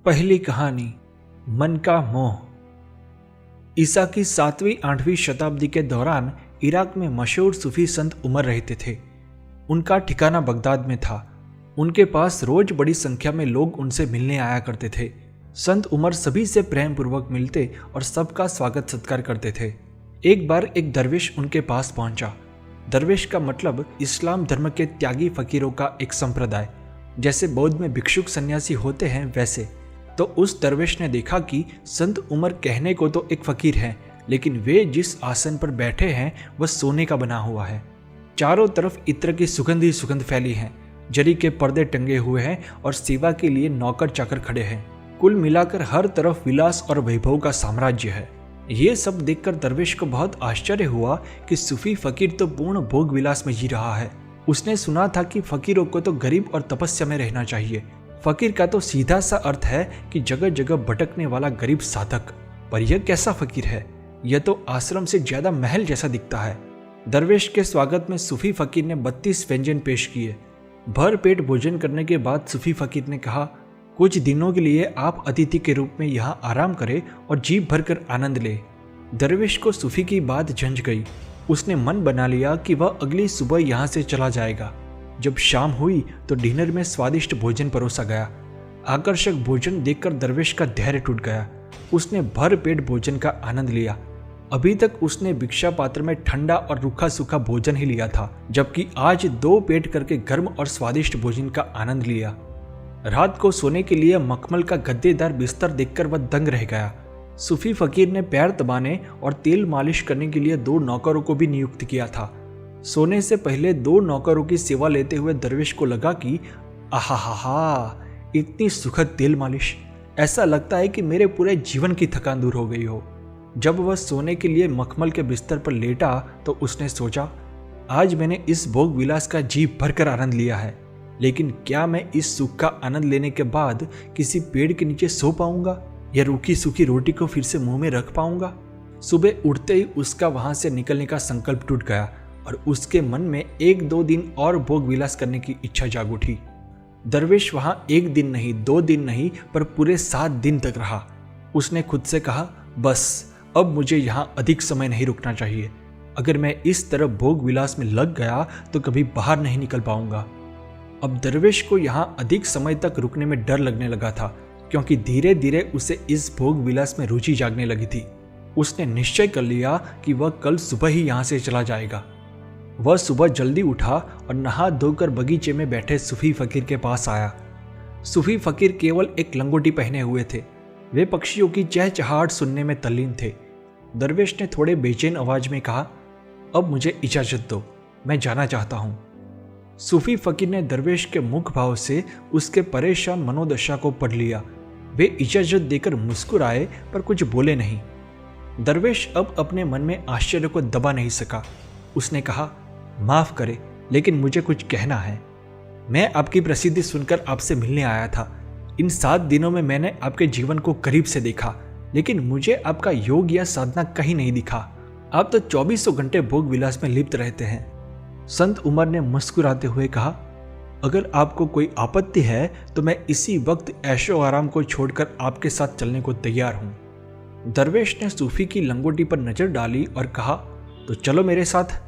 पहली कहानी, मन का मोह। ईसा की 7वीं-8वीं शताब्दी के दौरान इराक में मशहूर सूफी संत उमर रहते थे। उनका ठिकाना बगदाद में था। उनके पास रोज बड़ी संख्या में लोग उनसे मिलने आया करते थे। संत उमर सभी से प्रेम पूर्वक मिलते और सबका स्वागत सत्कार करते थे। एक बार एक दरवेश उनके पास पहुंचा। दरवेश का मतलब इस्लाम धर्म के त्यागी फकीरों का एक संप्रदाय। जैसे बौद्ध में भिक्षुक सन्यासी होते हैं वैसे। तो उस दरवेश ने देखा कि संत उमर कहने को तो एक फकीर हैं, लेकिन वे जिस आसन पर बैठे हैं वह सोने का बना हुआ है। चारों तरफ इत्र की सुगंध ही सुगंध फैली है। जरी के पर्दे टंगे हुए हैं और सेवा के लिए नौकर चाकर खड़े हैं। कुल मिलाकर हर तरफ विलास और वैभव का साम्राज्य है। ये सब देखकर दरवेश को बहुत आश्चर्य हुआ कि सूफी फकीर तो पूर्ण भोग विलास में जी रहा है। उसने सुना था कि फकीरों को तो गरीब और तपस्या में रहना चाहिए। फकीर का तो सीधा सा अर्थ है कि जगह जगह भटकने वाला गरीब साधक। पर यह कैसा फकीर है? यह तो आश्रम से ज्यादा महल जैसा दिखता है। दरवेश के स्वागत में सूफी फकीर ने 32 व्यंजन पेश किए। भर पेट भोजन करने के बाद सूफी फकीर ने कहा, कुछ दिनों के लिए आप अतिथि के रूप में यहाँ आराम करें और जी भरकर आनंद ले। दरवेश को सूफी की बात झंझ गई। उसने मन बना लिया कि वह अगली सुबह यहाँ से चला जाएगा। जब शाम हुई तो डिनर में स्वादिष्ट भोजन परोसा गया। आकर्षक भोजन देखकर दरवेश का धैर्य टूट गया। उसने भर पेट भोजन का आनंद लिया। अभी तक उसने भिक्षा पात्र में ठंडा और रूखा सूखा भोजन ही लिया था, जबकि आज 2 पेट करके गर्म और स्वादिष्ट भोजन का आनंद लिया। रात को सोने के लिए मखमल का गद्देदार बिस्तर देखकर वह दंग रह गया। सूफी फकीर ने पैर दबाने और तेल मालिश करने के लिए 2 नौकरों को भी नियुक्त किया था। सोने से पहले 2 नौकरों की सेवा लेते हुए दरवेश को लगा कि आहा, इतनी सुखद तेल मालिश, ऐसा लगता है कि मेरे पूरे जीवन की थकान दूर हो गई हो। जब वह सोने के लिए मखमल के बिस्तर पर लेटा तो उसने सोचा, आज मैंने इस भोग विलास का जी भरकर आनंद लिया है, लेकिन क्या मैं इस सुख का आनंद लेने के बाद किसी पेड़ के नीचे सो पाऊंगा या रूखी सूखी रोटी को फिर से मुंह में रख पाऊंगा? सुबह उठते ही उसका वहां से निकलने का संकल्प टूट गया और उसके मन में 1-2 दिन और भोग विलास करने की इच्छा जाग उठी। दरवेश वहां 1 दिन नहीं, 2 दिन नहीं, पर पूरे 7 दिन तक रहा। उसने खुद से कहा, बस अब मुझे यहां अधिक समय नहीं रुकना चाहिए। अगर मैं इस तरह भोग विलास में लग गया तो कभी बाहर नहीं निकल पाऊंगा। अब दरवेश को यहां अधिक समय तक रुकने में डर लगने लगा था, क्योंकि धीरे धीरे उसे इस भोग विलास में रुचि जागने लगी थी। उसने निश्चय कर लिया कि वह कल सुबह ही यहां से चला जाएगा। वह सुबह जल्दी उठा और नहा धोकर बगीचे में बैठे सूफी फकीर के पास आया। सूफी फकीर केवल एक लंगोटी पहने हुए थे। वे पक्षियों की चहचहाहट सुनने में तल्लीन थे। दरवेश ने थोड़े बेचैन आवाज में कहा, अब मुझे इजाजत दो, मैं जाना चाहता हूं। सूफी फकीर ने दरवेश के मुख भाव से उसके परेशान मनोदशा को पढ़ लिया। वे इजाजत देकर मुस्कुराए पर कुछ बोले नहीं। दरवेश अब अपने मन में आश्चर्य को दबा नहीं सका। उसने कहा, माफ करे, लेकिन मुझे कुछ कहना है। मैं आपकी प्रसिद्धि सुनकर आपसे मिलने आया था। इन 7 दिनों में मैंने आपके जीवन को करीब से देखा, लेकिन मुझे आपका योग या साधना कहीं नहीं दिखा। आप तो 24 घंटे भोग विलास में लिप्त रहते हैं। संत उमर ने मुस्कुराते हुए कहा, अगर आपको कोई आपत्ति है तो मैं इसी वक्त ऐशो आराम को छोड़कर आपके साथ चलने को तैयार हूं। दरवेश ने सूफी की लंगोटी पर नजर डाली और कहा, तो चलो मेरे साथ।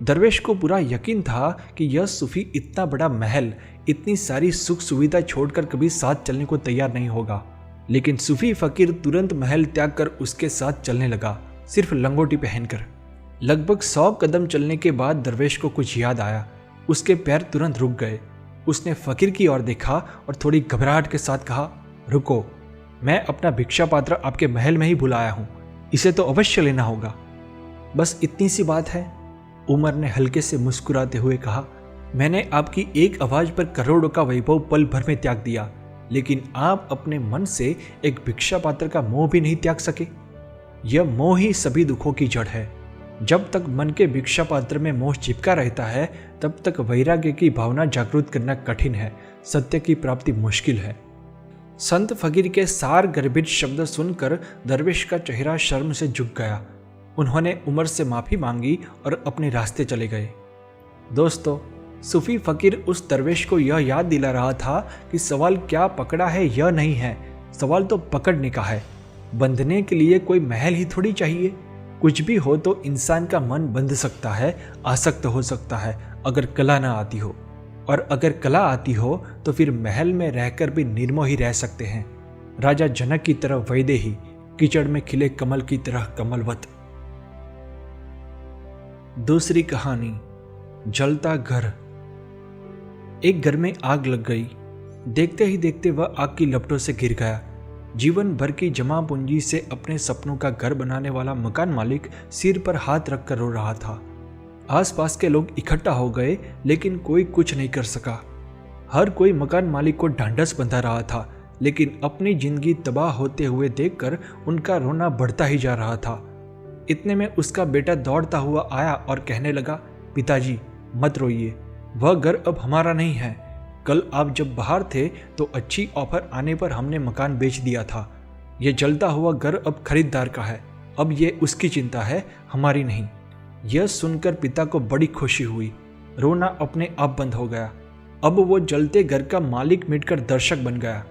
दरवेश को पूरा यकीन था कि यह सूफी इतना बड़ा महल, इतनी सारी सुख सुविधा छोड़कर कभी साथ चलने को तैयार नहीं होगा। लेकिन सूफी फकीर तुरंत महल त्याग कर उसके साथ चलने लगा, सिर्फ लंगोटी पहनकर। लगभग 100 कदम चलने के बाद दरवेश को कुछ याद आया। उसके पैर तुरंत रुक गए। उसने फकीर की ओर देखा और थोड़ी घबराहट के साथ कहा, रुको, मैं अपना भिक्षा पात्र आपके महल में ही भुलाया हूं, इसे तो अवश्य लेना होगा। बस इतनी सी बात है। उमर ने हल्के से मुस्कुराते हुए कहा, मैंने आपकी एक आवाज पर करोड़ों का वैभव पल भर में त्याग दिया, लेकिन आप अपने मन से एक भिक्षा पात्र का मोह भी नहीं त्याग सके। यह मोह ही सभी दुखों की जड़ है। जब तक मन के भिक्षा पात्र में मोह चिपका रहता है, तब तक वैराग्य की भावना जागृत करना कठिन है, सत्य की प्राप्ति मुश्किल है। संत फकीर के सार गर्भित शब्द सुनकर दरवेश का चेहरा शर्म से झुक गया। उन्होंने उमर से माफी मांगी और अपने रास्ते चले गए। दोस्तों, सूफी फकीर उस दरवेश को यह याद दिला रहा था कि सवाल क्या पकड़ा है यह नहीं है, सवाल तो पकड़ने का है। बंधने के लिए कोई महल ही थोड़ी चाहिए। कुछ भी हो तो इंसान का मन बंध सकता है, आसक्त हो सकता है, अगर कला ना आती हो। और अगर कला आती हो तो फिर महल में रहकर भी निर्मोही रह सकते हैं। राजा जनक की तरह वैदेही, कीचड़ में खिले कमल की तरह कमलवत। दूसरी कहानी, जलता घर। एक घर में आग लग गई। देखते ही देखते वह आग की लपटों से घिर गया। जीवन भर की जमा पूंजी से अपने सपनों का घर बनाने वाला मकान मालिक सिर पर हाथ रखकर रो रहा था। आसपास के लोग इकट्ठा हो गए, लेकिन कोई कुछ नहीं कर सका। हर कोई मकान मालिक को ढांढस बंधा रहा था, लेकिन अपनी जिंदगी तबाह होते हुए देखकर उनका रोना बढ़ता ही जा रहा था। इतने में उसका बेटा दौड़ता हुआ आया और कहने लगा, पिताजी मत रोइए, वह घर अब हमारा नहीं है। कल आप जब बाहर थे तो अच्छी ऑफर आने पर हमने मकान बेच दिया था। यह जलता हुआ घर अब खरीदार का है। अब ये उसकी चिंता है, हमारी नहीं। यह सुनकर पिता को बड़ी खुशी हुई। रोना अपने आप बंद हो गया। अब वो जलते घर का मालिक मिटकर दर्शक बन गया।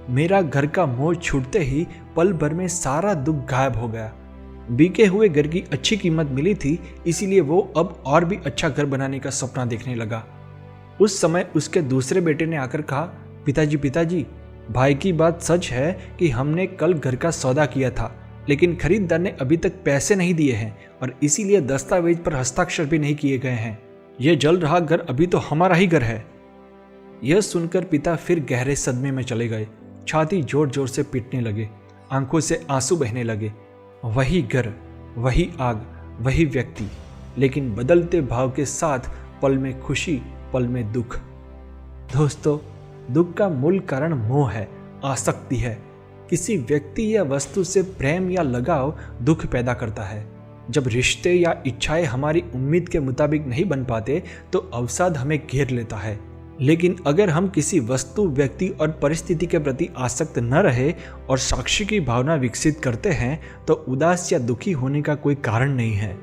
मेरा घर का मोह छूटते ही पल भर में सारा दुख गायब हो गया। बिके हुए घर की अच्छी कीमत मिली थी, इसीलिए वो अब और भी अच्छा घर बनाने का सपना देखने लगा। उस समय उसके दूसरे बेटे ने आकर कहा, पिताजी, भाई की बात सच है कि हमने कल घर का सौदा किया था, लेकिन खरीदार ने अभी तक पैसे नहीं दिए हैं और इसीलिए दस्तावेज पर हस्ताक्षर भी नहीं किए गए हैं। यह जल रहा घर अभी तो हमारा ही घर है। यह सुनकर पिता फिर गहरे सदमे में चले गए। छाती जोर जोर से पीटने लगे, आंखों से आंसू बहने लगे। वही घर, वही आग, वही व्यक्ति, लेकिन बदलते भाव के साथ पल में खुशी, पल में दुख। दोस्तों, दुख का मूल कारण मोह है, आसक्ति है। किसी व्यक्ति या वस्तु से प्रेम या लगाव दुख पैदा करता है। जब रिश्ते या इच्छाएं हमारी उम्मीद के मुताबिक नहीं बन पाते तो अवसाद हमें घेर लेता है। लेकिन अगर हम किसी वस्तु, व्यक्ति और परिस्थिति के प्रति आसक्त न रहे और साक्षी की भावना विकसित करते हैं तो उदास या दुखी होने का कोई कारण नहीं है।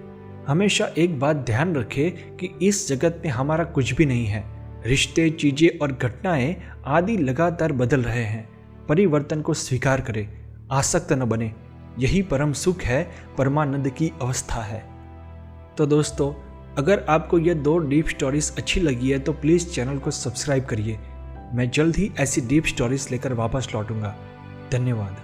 हमेशा एक बात ध्यान रखें कि इस जगत में हमारा कुछ भी नहीं है। रिश्ते, चीजें और घटनाएं आदि लगातार बदल रहे हैं। परिवर्तन को स्वीकार करें, आसक्त न बने। यही परम सुख है, परमानंद की अवस्था है। तो दोस्तों, अगर आपको ये 2 डीप स्टोरीज अच्छी लगी है तो प्लीज़ चैनल को सब्सक्राइब करिए। मैं जल्द ही ऐसी डीप स्टोरीज लेकर वापस लौटूंगा। धन्यवाद।